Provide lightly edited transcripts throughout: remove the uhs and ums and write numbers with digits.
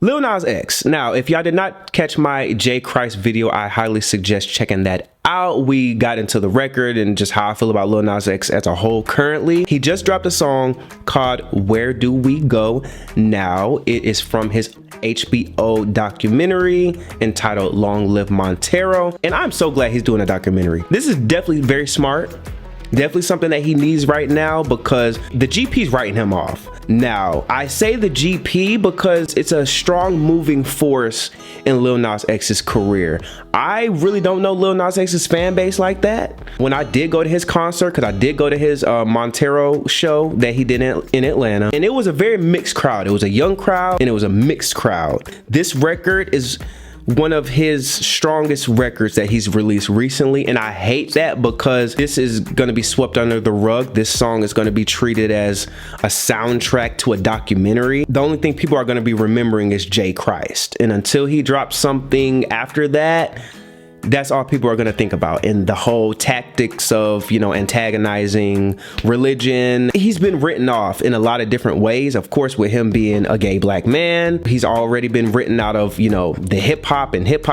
Lil Nas X. Now, if y'all did not catch my J. Christ video, I highly suggest checking that out. We got into the record and just how I feel about Lil Nas X as a whole currently. He just dropped a song called Where Do We Go Now. It is from his HBO documentary entitled Long Live Montero. And I'm so glad he's doing a documentary. This is definitely very smart. Definitely something that he needs right now because the GP's writing him off. Now, I say the GP because it's a strong moving force in Lil Nas X's career. I really don't know Lil Nas X's fan base like that. When I did go to his concert, because I did go to his Montero show that he did in Atlanta, and it was a very mixed crowd. It was a young crowd and it was a mixed crowd. This record is one of his strongest records that he's released recently, and I hate that because this is going to be swept under the rug. This song is going to be treated as a soundtrack to a documentary. The only thing people are going to be remembering is J. Christ, and until he drops something after that, that's all people are going to think about. And the whole tactics of, you know, antagonizing religion, he's been written off in a lot of different ways. Of course, with him being a gay black man, he's already been written out of, you know, the hip hop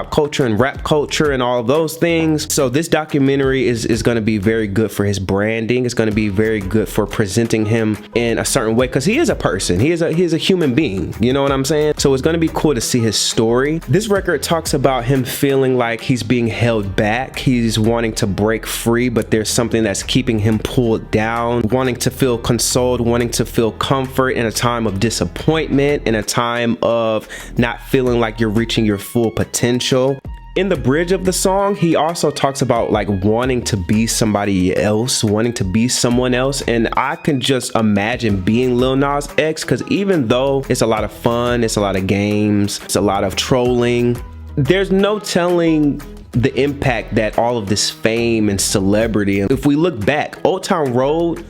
culture and rap culture and all of those things. So this documentary is going to be very good for his branding. It's going to be very good for presenting him in a certain way because he is a person. He is a human being. You know what I'm saying? So it's going to be cool to see his story. This record talks about him feeling like he's being held back. He's wanting to break free, but there's something that's keeping him pulled down, wanting to feel consoled, wanting to feel comfort in a time of disappointment, in a time of not feeling like you're reaching your full potential. In the bridge of the song, he also talks about like wanting to be somebody else, wanting to be someone else. And I can just imagine being Lil Nas X, because even though it's a lot of fun, it's a lot of games, it's a lot of trolling, there's no telling the impact that all of this fame and celebrity, and if we look back, Old Town Road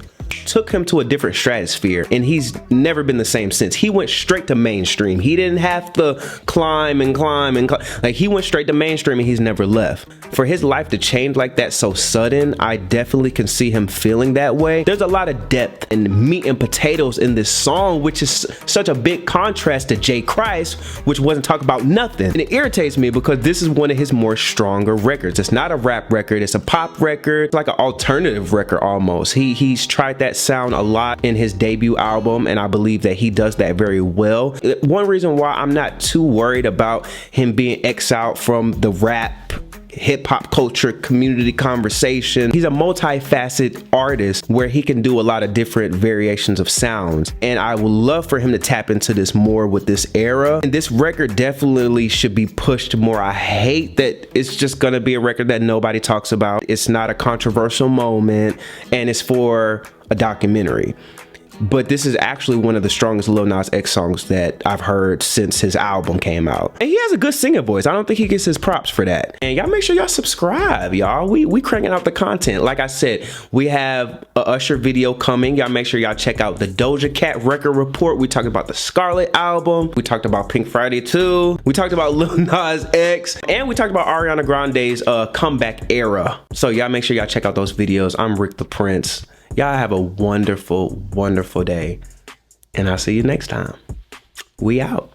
took him to a different stratosphere, and he's never been the same since. He went straight to mainstream. He didn't have to climb and climb and climb. Like, he went straight to mainstream and he's never left. For his life to change like that so sudden, I definitely can see him feeling that way. There's a lot of depth and meat and potatoes in this song, which is such a big contrast to J. Christ, which wasn't talking about nothing. And it irritates me because this is one of his more stronger records. It's not a rap record, it's a pop record. It's like an alternative record almost. He's tried that sound a lot in his debut album, and I believe that he does that very well. One reason why I'm not too worried about him being exiled from the rap hip-hop culture community conversation, he's a multifaceted artist where he can do a lot of different variations of sounds, and I would love for him to tap into this more with this era. And this record definitely should be pushed more. I hate that it's just gonna be a record that nobody talks about. It's not a controversial moment, and it's for a documentary. But this is actually one of the strongest Lil Nas X songs that I've heard since his album came out. And he has a good singing voice. I don't think he gets his props for that. And y'all make sure y'all subscribe, y'all. We cranking out the content. Like I said, we have a Usher video coming. Y'all make sure y'all check out the Doja Cat record report. We talked about the Scarlet album. We talked about Pink Friday 2. We talked about Lil Nas X. And we talked about Ariana Grande's comeback era. So y'all make sure y'all check out those videos. I'm Rick the Prince. Y'all have a wonderful, wonderful day, and I'll see you next time. We out.